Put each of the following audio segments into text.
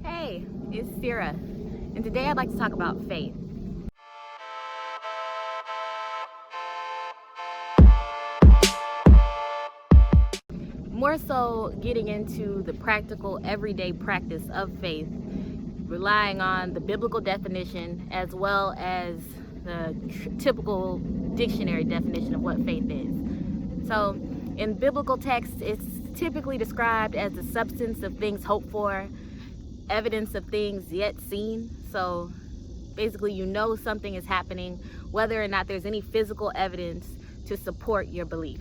Hey, it's Sierra, and today I'd like to talk about faith. More so getting into the practical, everyday practice of faith, relying on the biblical definition as well as the typical dictionary definition of what faith is. So, in biblical texts, it's typically described as the substance of things hoped for, evidence of things yet seen. So basically, you know something is happening whether or not there's any physical evidence to support your belief.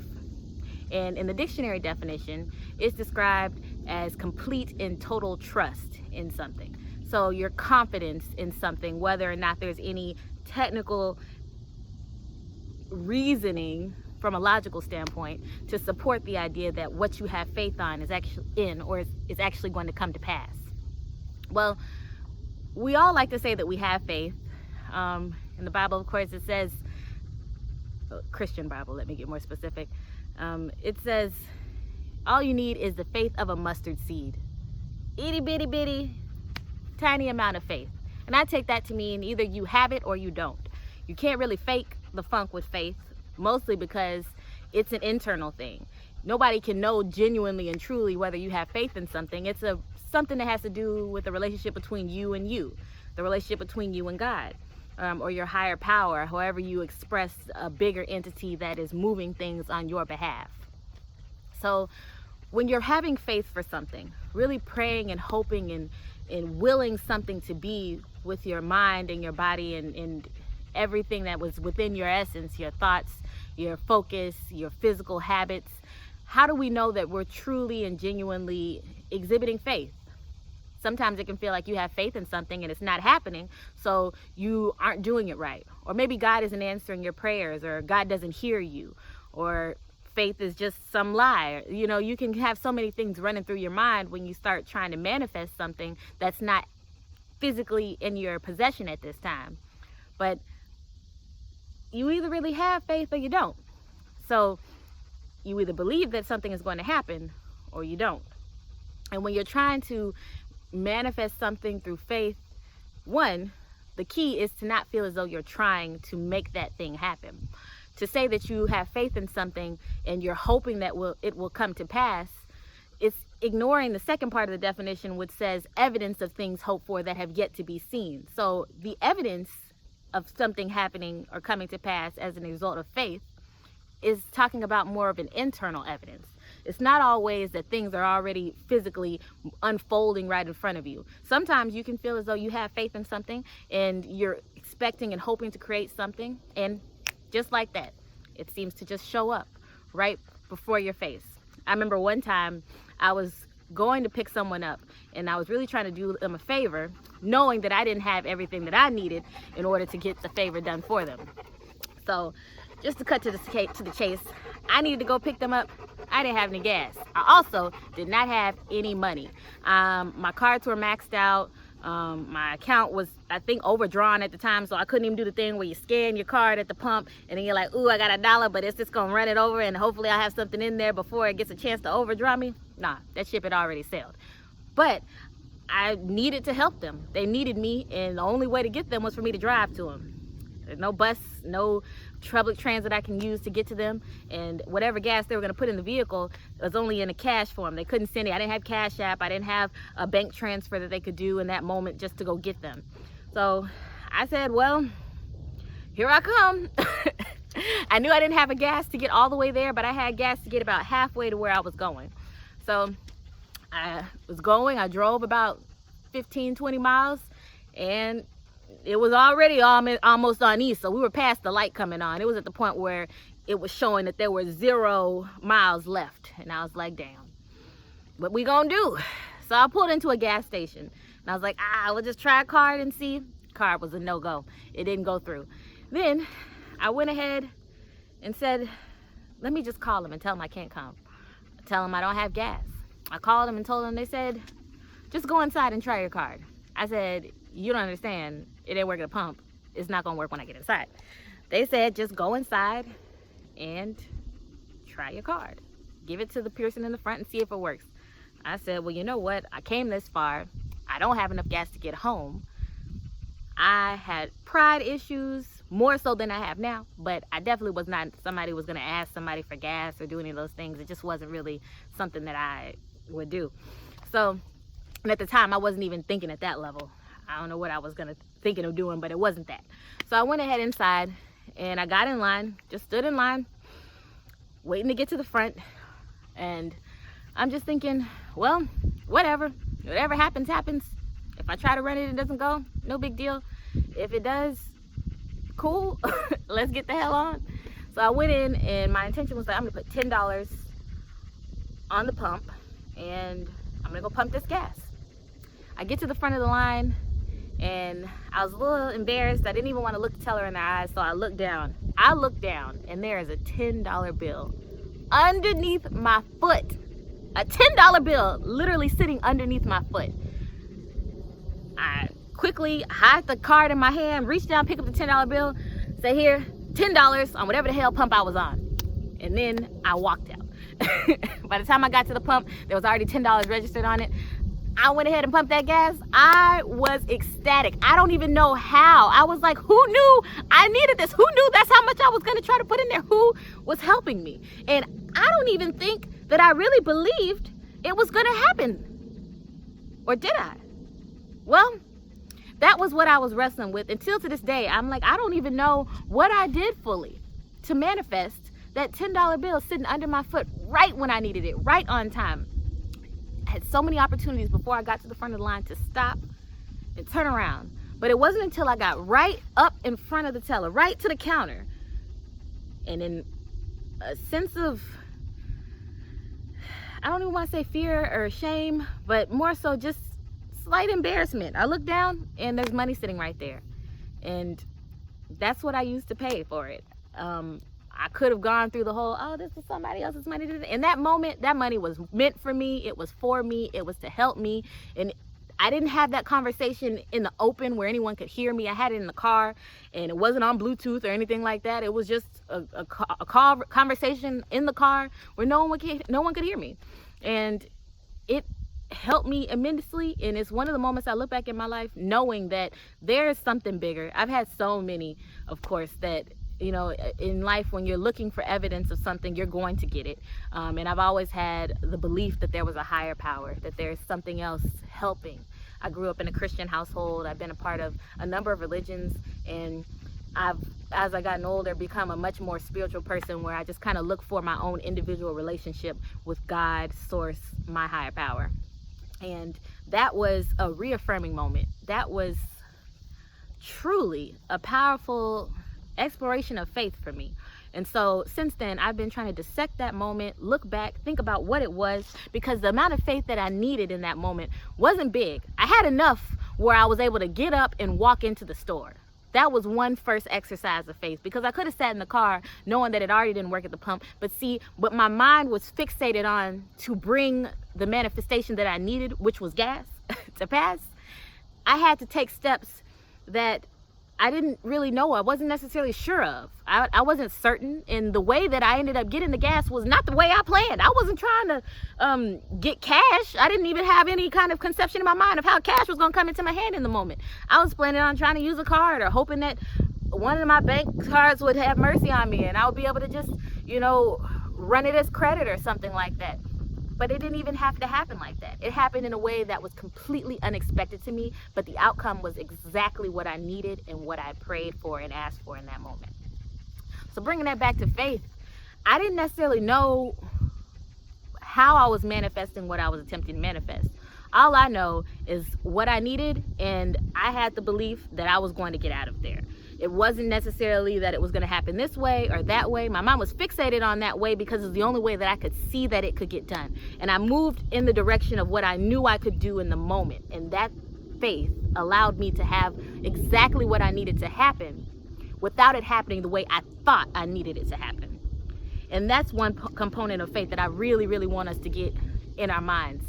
And in the dictionary definition, it's described as complete and total trust in something. So your confidence in something, whether or not there's any technical reasoning from a logical standpoint to support the idea that what you have faith on is actually going to come to pass. Well, we all like to say that we have faith. In the Bible, of course, it says, Christian Bible, let me get more specific. It says, all you need is the faith of a mustard seed. Itty bitty bitty, tiny amount of faith. And I take that to mean either you have it or you don't. You can't really fake the funk with faith, mostly because it's an internal thing. Nobody can know genuinely and truly whether you have faith in something. It's something that has to do with the relationship between you and you, the relationship between you and God, or your higher power, however you express a bigger entity that is moving things on your behalf. So when you're having faith for something, really praying and hoping and willing something to be with your mind and your body and everything that was within your essence, your thoughts, your focus, your physical habits, how do we know that we're truly and genuinely exhibiting faith? Sometimes it can feel like you have faith in something and it's not happening, so you aren't doing it right. Or maybe God isn't answering your prayers, or God doesn't hear you, or faith is just some lie. You know, you can have so many things running through your mind when you start trying to manifest something that's not physically in your possession at this time. But you either really have faith or you don't. So you either believe that something is going to happen or you don't. And when you're trying to manifest something through faith, one, the key is to not feel as though you're trying to make that thing happen. To say that you have faith in something and you're hoping that it will come to pass, it's ignoring the second part of the definition, which says evidence of things hoped for that have yet to be seen. So the evidence of something happening or coming to pass as a result of faith is talking about more of an internal evidence. It's not always that things are already physically unfolding right in front of you. Sometimes you can feel as though you have faith in something and you're expecting and hoping to create something, and just like that, it seems to just show up right before your face. I remember one time I was going to pick someone up and I was really trying to do them a favor, knowing that I didn't have everything that I needed in order to get the favor done for them. So just to cut to the chase, I needed to go pick them up. I didn't have any gas. I also did not have any money. My cards were maxed out. My account was, I think, overdrawn at the time, so I couldn't even do the thing where you scan your card at the pump and then you're like, ooh, I got $1, but it's just gonna run it over and hopefully I'll have something in there before it gets a chance to overdraw me. Nah, that ship had already sailed. But I needed to help them. They needed me, and the only way to get them was for me to drive to them. There's no bus, no public transit I can use to get to them, and whatever gas they were going to put in the vehicle was only in a cash form. They couldn't send it. I didn't have Cash App. I didn't have a bank transfer that they could do in that moment just to go get them. So I said, well, here I come. I knew I didn't have a gas to get all the way there, but I had gas to get about halfway to where I was going. So I was going. I drove about 15-20 miles, and it was already almost on east, so we were past the light coming on. It was at the point where it was showing that there were 0 miles left, and I was like, damn, what we gonna do? So I pulled into a gas station, and I was like, we'll just try a card and see. Card was a no-go. It didn't go through. Then I went ahead and said, let me just call them and tell them I can't come. Tell them I don't have gas. I called them and told them. They said, just go inside and try your card. I said, you don't understand. It didn't work at the pump. It's not gonna work when I get inside. They said, just go inside and try your card. Give it to the person in the front and see if it works. I said, well, you know what? I came this far. I don't have enough gas to get home. I had pride issues, more so than I have now, but I definitely was not somebody who was going to ask somebody for gas or do any of those things. It just wasn't really something that I would do. So, and at the time, I wasn't even thinking at that level. I don't know what I was thinking of doing, but it wasn't that. So I went ahead inside and I got in line, just stood in line, waiting to get to the front. And I'm just thinking, well, whatever happens, happens. If I try to run it, it doesn't go, no big deal. If it does, cool, let's get the hell on. So I went in and my intention was that I'm gonna put $10 on the pump and I'm gonna go pump this gas. I get to the front of the line and I was a little embarrassed. I didn't even want to look the teller in the eyes, so I looked down. And there is a $10 bill underneath my foot. A $10 bill literally sitting underneath my foot. I quickly hide the card in my hand, reach down, pick up the $10 bill, say, here, $10 on whatever the hell pump I was on. And then I walked out. By the time I got to the pump, there was already $10 registered on it. I went ahead and pumped that gas. I was ecstatic. I don't even know how. I was like, who knew I needed this? Who knew that's how much I was going to try to put in there? Who was helping me? And I don't even think that I really believed it was going to happen. Or did I? Well, that was what I was wrestling with until to this day. I'm like, I don't even know what I did fully to manifest that $10 bill sitting under my foot right when I needed it, right on time. I had so many opportunities before I got to the front of the line to stop and turn around. But it wasn't until I got right up in front of the teller, right to the counter, and in a sense of, I don't even want to say fear or shame, but more so just slight embarrassment. I look down and there's money sitting right there. And that's what I used to pay for it. I could have gone through the whole, oh, this is somebody else's money. In that moment, that money was meant for me. It was for me. It was to help me. And I didn't have that conversation in the open where anyone could hear me. I had it in the car, and it wasn't on Bluetooth or anything like that. It was just a conversation in the car where no one could hear me. And it helped me immensely, and it's one of the moments I look back in my life knowing that there is something bigger. I've had so many, of course, that, you know, in life, when you're looking for evidence of something, you're going to get it. And I've always had the belief that there was a higher power, that there's something else helping. I grew up in a Christian household. I've been a part of a number of religions, and I've, as I gotten older, become a much more spiritual person where I just kind of look for my own individual relationship with God, source, my higher power. And that was a reaffirming moment. That was truly a powerful exploration of faith for me. And so since then, I've been trying to dissect that moment, look back, think about what it was, because the amount of faith that I needed in that moment wasn't big. I had enough where I was able to get up and walk into the store. That was one first exercise of faith, because I could have sat in the car knowing that it already didn't work at the pump. But my mind was fixated on to bring the manifestation that I needed, which was gas, to pass. I had to take steps that I didn't really know. I wasn't necessarily sure of. I wasn't certain. And the way that I ended up getting the gas was not the way I planned. I wasn't trying to get cash. I didn't even have any kind of conception in my mind of how cash was going to come into my hand in the moment. I was planning on trying to use a card or hoping that one of my bank cards would have mercy on me and I would be able to just, you know, run it as credit or something like that. But it didn't even have to happen like that. It happened in a way that was completely unexpected to me, but the outcome was exactly what I needed and what I prayed for and asked for in that moment. So bringing that back to faith, I didn't necessarily know how I was manifesting what I was attempting to manifest. All I know is what I needed, and I had the belief that I was going to get out of there. It wasn't necessarily that it was going to happen this way or that way. My mind was fixated on that way because it's the only way that I could see that it could get done. And I moved in the direction of what I knew I could do in the moment. And that faith allowed me to have exactly what I needed to happen without it happening the way I thought I needed it to happen. And that's one component of faith that I really, really want us to get in our minds.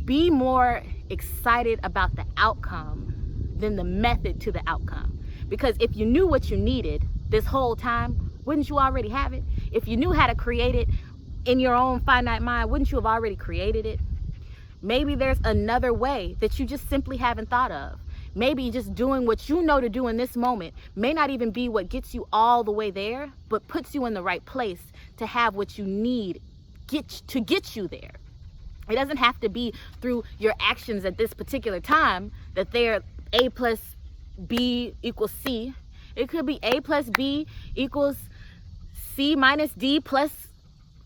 Be more excited about the outcome than the method to the outcome. Because if you knew what you needed this whole time, wouldn't you already have it? If you knew how to create it in your own finite mind, wouldn't you have already created it? Maybe there's another way that you just simply haven't thought of. Maybe just doing what you know to do in this moment may not even be what gets you all the way there, but puts you in the right place to have what you need to get you there. It doesn't have to be through your actions at this particular time that they're A plus B equals C. It could be A plus B equals C minus D plus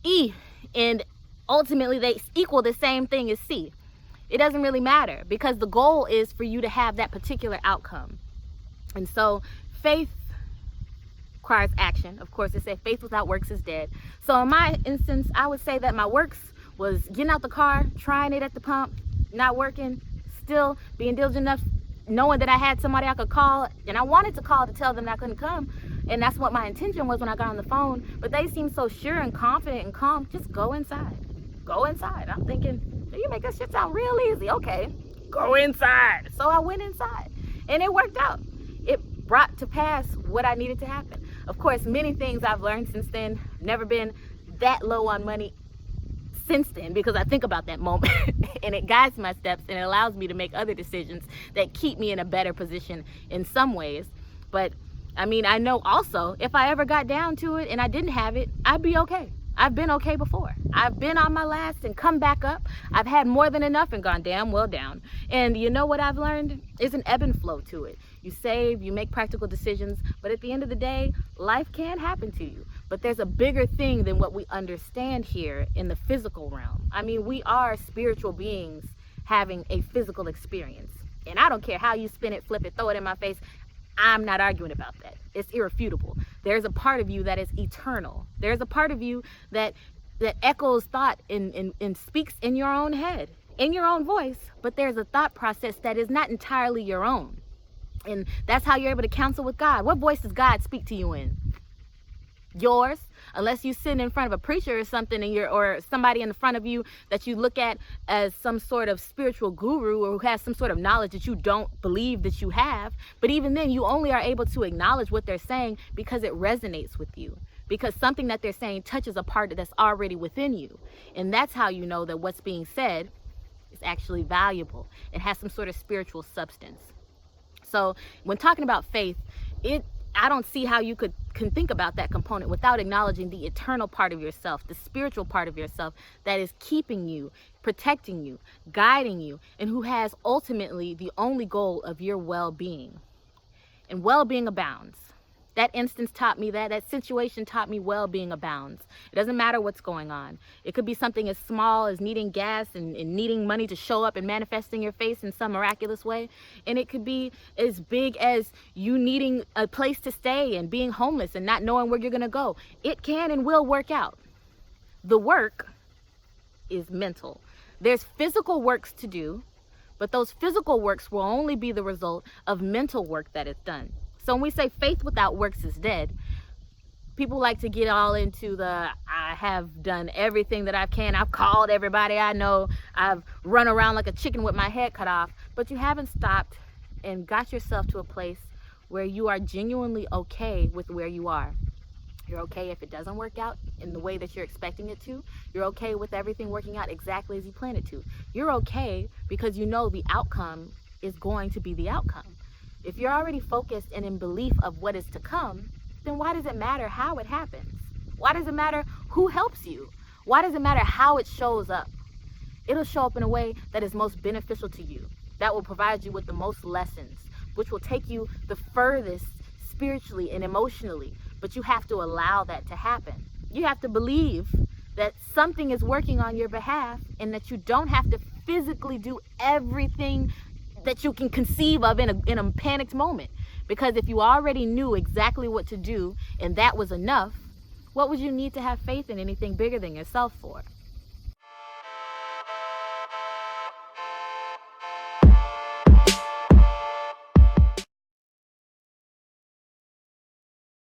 E. And ultimately they equal the same thing as C. It doesn't really matter, because the goal is for you to have that particular outcome. And so faith requires action. Of course, they say faith without works is dead. So in my instance, I would say that my works was getting out the car, trying it at the pump, not working, still being diligent enough, knowing that I had somebody I could call, and I wanted to call to tell them that I couldn't come. And that's what my intention was when I got on the phone. But they seemed so sure and confident and calm. Just go inside. Go inside. I'm thinking, you make that shit sound real easy. Okay, go inside. So I went inside, and it worked out. It brought to pass what I needed to happen. Of course, many things I've learned since then. Never been that low on money since then, because I think about that moment and it guides my steps, and it allows me to make other decisions that keep me in a better position in some ways. But I mean, I know also if I ever got down to it and I didn't have it, I'd be okay. I've been okay before. I've been on my last and come back up. I've had more than enough and gone damn well down. And you know what I've learned? Is an ebb and flow to it. You save, you make practical decisions, but at the end of the day, life can happen to you. But there's a bigger thing than what we understand here in the physical realm. I mean, we are spiritual beings having a physical experience. And I don't care how you spin it, flip it, throw it in my face. I'm not arguing about that. It's irrefutable. There's a part of you that is eternal. There's a part of you that echoes thought and speaks in your own head, in your own voice, but there's a thought process that is not entirely your own. And that's how you're able to counsel with God. What voice does God speak to you in? Yours, unless you sit in front of a preacher or something, and or somebody in front of you that you look at as some sort of spiritual guru, or who has some sort of knowledge that you don't believe that you have. But even then, you only are able to acknowledge what they're saying because it resonates with you, because something that they're saying touches a part that's already within you. And that's how you know that what's being said is actually valuable. It has some sort of spiritual substance. So when talking about faith, I don't see how you can think about that component without acknowledging the eternal part of yourself, the spiritual part of yourself that is keeping you, protecting you, guiding you, and who has ultimately the only goal of your well-being. And well-being abounds. That instance taught me that situation taught me well-being abounds. It doesn't matter what's going on. It could be something as small as needing gas and needing money to show up and manifest in your face in some miraculous way. And it could be as big as you needing a place to stay and being homeless and not knowing where you're going to go. It can and will work out. The work is mental. There's physical works to do, but those physical works will only be the result of mental work that is done. So when we say faith without works is dead, people like to get all into I have done everything that I can. I've called everybody I know. I've run around like a chicken with my head cut off. But you haven't stopped and got yourself to a place where you are genuinely okay with where you are. You're okay if it doesn't work out in the way that you're expecting it to. You're okay with everything working out exactly as you planned it to. You're okay because you know the outcome is going to be the outcome. If you're already focused and in belief of what is to come, then why does it matter how it happens? Why does it matter who helps you? Why does it matter how it shows up? It'll show up in a way that is most beneficial to you, that will provide you with the most lessons, which will take you the furthest spiritually and emotionally. But you have to allow that to happen. You have to believe that something is working on your behalf and that you don't have to physically do everything that you can conceive of in a panicked moment. Because if you already knew exactly what to do and that was enough, what would you need to have faith in anything bigger than yourself for?